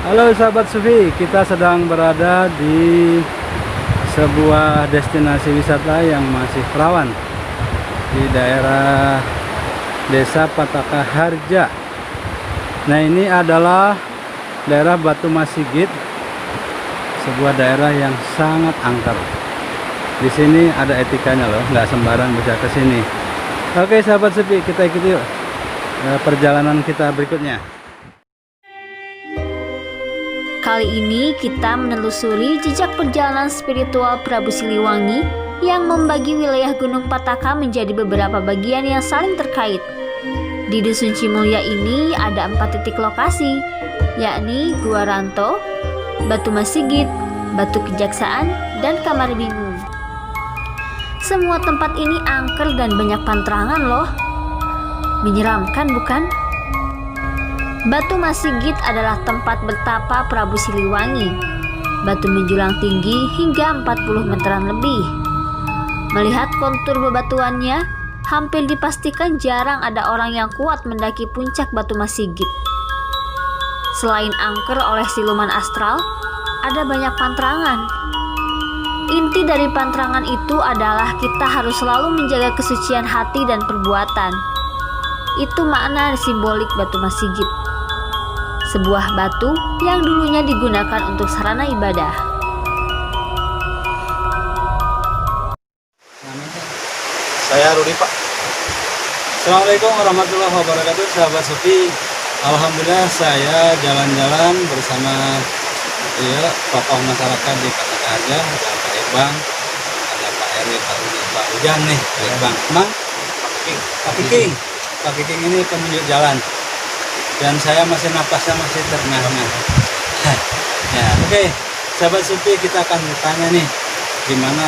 Halo sahabat Sufi, kita sedang berada di sebuah destinasi wisata yang masih rawan di daerah Desa Pataka Harja. Nah, ini adalah daerah Batu Masigit, sebuah daerah yang sangat angker. Di sini ada etikanya loh, nggak sembarang bisa ke sini. Oke sahabat Sufi, kita ikuti yuk perjalanan kita berikutnya. Kali ini kita menelusuri jejak perjalanan spiritual Prabu Siliwangi yang membagi wilayah Gunung Pataka menjadi beberapa bagian yang saling terkait. Di Dusun Cimulya ini ada 4 titik lokasi, yakni Gua Ranto, Batu Masigit, Batu Kejaksaan, dan Kamar Bingung. Semua tempat ini angker dan banyak pantrangan loh. Menyeramkan bukan? Batu Masigit adalah tempat bertapa Prabu Siliwangi. Batu menjulang tinggi hingga 40 meteran lebih. Melihat kontur bebatuannya, hampir dipastikan jarang ada orang yang kuat mendaki puncak Batu Masigit. Selain angker oleh siluman astral, ada banyak pantrangan. Inti dari pantrangan itu adalah kita harus selalu menjaga kesucian hati dan perbuatan. Itu makna simbolik Batu Masigit. Sebuah batu yang dulunya digunakan untuk sarana ibadah. Saya Rudi, Pak. Assalamualaikum warahmatullahi wabarakatuh sahabat Sufi. Alhamdulillah saya jalan-jalan bersama tokoh masyarakat di Pataka Harja. Ada Pak Ibang, ada Pak Eri, Pak Ujang nih, Pak Ibang. Mang, Pak Kiking. Pak Kiking ini penunjuk jalan. Dan saya masih napasnya masih terengah-engah. Ya, oke. Sahabat Sufi, kita akan tanya nih gimana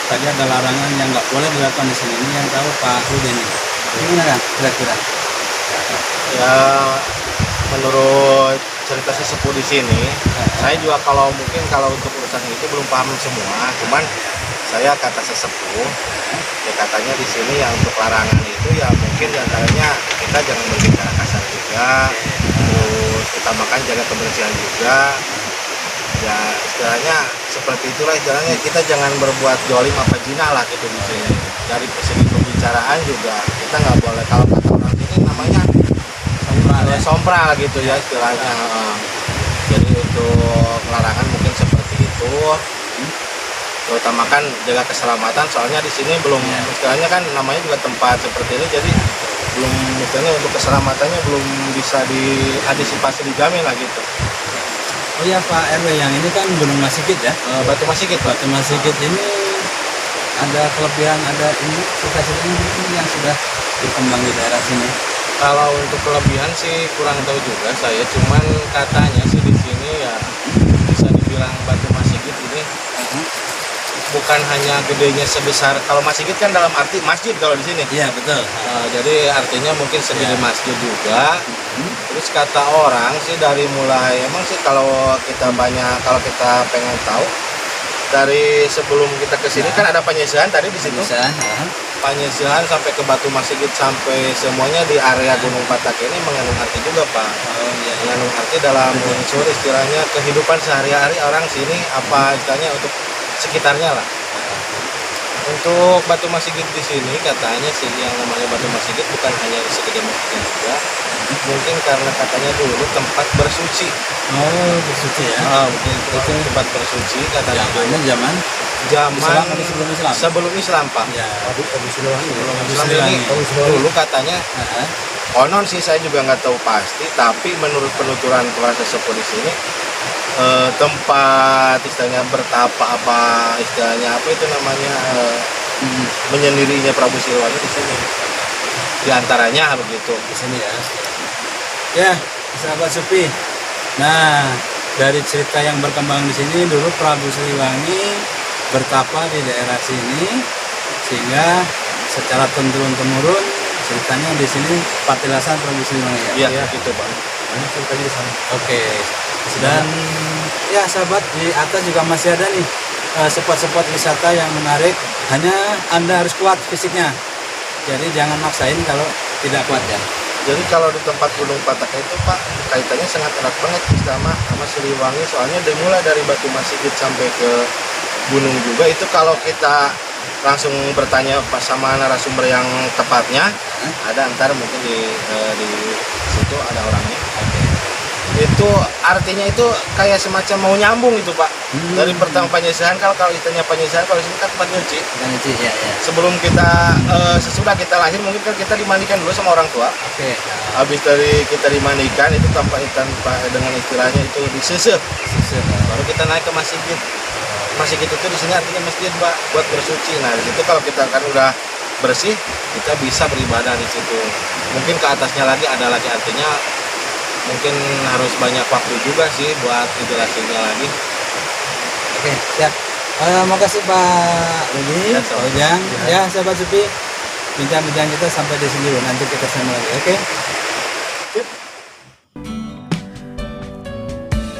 tadi ada larangan yang nggak boleh dilakukan di sini. Ini yang tahu Pak Rudi nih. Gimana kan kira-kira? Ya, menurut cerita sesepuh di sini, saya juga kalau untuk urusan itu belum paham semua. Cuman saya kata sesepuh, ya katanya di sini yang untuk larangan itu ya mungkin diantaranya kita jangan berbicara kasar juga, terus utamakan jaga kebersihan juga. Ya istilahnya seperti itulah, istilahnya kita jangan berbuat jolim apa jinah lah gitu di sini. Dari segi pembicaraan juga kita nggak boleh, kalau kata orang ini namanya sompral gitu ya istilahnya. Jadi untuk larangan mungkin seperti itu. Terutamakan jaga keselamatan, soalnya di sini belum istilahnya kan namanya juga tempat seperti ini, jadi belum misalnya untuk keselamatannya belum bisa diantisipasi, dijamin lah gitu. Oh ya Pak RW, yang ini kan Gunung Masigit ya? Batu Masigit, Pak. Batu Masigit ini ada kelebihan, ada ini sukacita ini yang sudah berkembang di daerah sini. Kalau untuk kelebihan sih kurang tahu juga saya, cuman katanya sih di sini ya bisa dibilang Batu Masigit ini bukan hanya gedenya sebesar, kalau Masigit kan dalam arti masjid kalau di sini. Iya betul. Jadi artinya mungkin segede masjid juga. Terus kata orang sih dari mulai emang sih kalau kita pengen tahu dari sebelum kita ke sini kan ada penyisihan tadi di situ. Penyisihan sampai ke Batu Masigit sampai semuanya di area Gunung Pataka ini mengandung arti juga, Pak. Mengandung arti dalam unsur istilahnya kehidupan sehari-hari orang sini, apa istilahnya untuk sekitarnya lah. Untuk Batu Masigit di sini katanya sih yang namanya Batu Masigit bukan hanya segede masjid juga, mungkin karena katanya dulu tempat bersuci. Oh, bersuci ya? Mungkin itu tempat bersuci katanya. Zaman sebelum Islam, Pak. Ya. Sebelum Islam ini dulu katanya. Konon sih saya juga nggak tahu pasti, tapi menurut penuturan para sesepuh di sini tempat istilahnya bertapa apa istilahnya apa itu namanya menyendirinya Prabu Siliwangi di sini. Di antaranya begitu Di sini ya. Ya, sahabat Sufi. Nah, dari cerita yang berkembang di sini dulu Prabu Siliwangi bertapa di daerah sini, sehingga secara temurun ceritanya di sini patilasan Prabu Siliwangi ya. Iya, gitu, Pak. Banyak ceritanya di sana. Oke. Dan ya sahabat, di atas juga masih ada nih spot-spot wisata yang menarik. Hanya Anda harus kuat fisiknya. Jadi jangan maksain kalau tidak kuat ya. Jadi kalau di tempat Gunung Pataka itu Pak, kaitannya sangat erat banget sama Siliwangi. Soalnya mulai dari Batu Masigit sampai ke gunung juga itu kalau kita langsung bertanya pas sama narasumber yang tepatnya, ada ntar mungkin di situ ada orangnya. Itu artinya itu kayak semacam mau nyambung itu Pak. Dari pertama penyisihan, kalau istilahnya penyisihan, kalau sini kan tempat nyuci. Ya. Sebelum kita sesudah kita lahir mungkin kan kita dimandikan dulu sama orang tua. Oke. Habis dari kita dimandikan itu tanpa dengan istilahnya itu disesep. Baru kita naik ke masjid. Masjid itu di sini artinya masjid Pak, buat bersuci. Nah di situ kalau kita kan udah bersih, kita bisa beribadah di situ. Mungkin ke atasnya lagi ada lagi artinya. Mungkin harus banyak waktu juga sih buat jelasinnya lagi. Oke, siap. Makasih Pak Rudi, Ya, Pak Ujang. Ya, sahabat Supi, bincang-bincang kita sampai di sini dulu. Nanti kita sambung lagi, oke?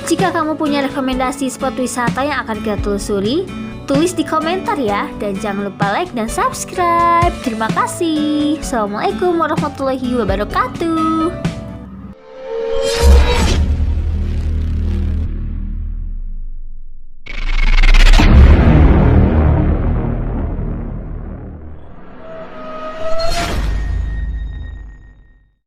Jika kamu punya rekomendasi spot wisata yang akan kita telusuri, tulis di komentar ya. Dan jangan lupa like dan subscribe. Terima kasih. Assalamualaikum warahmatullahi wabarakatuh.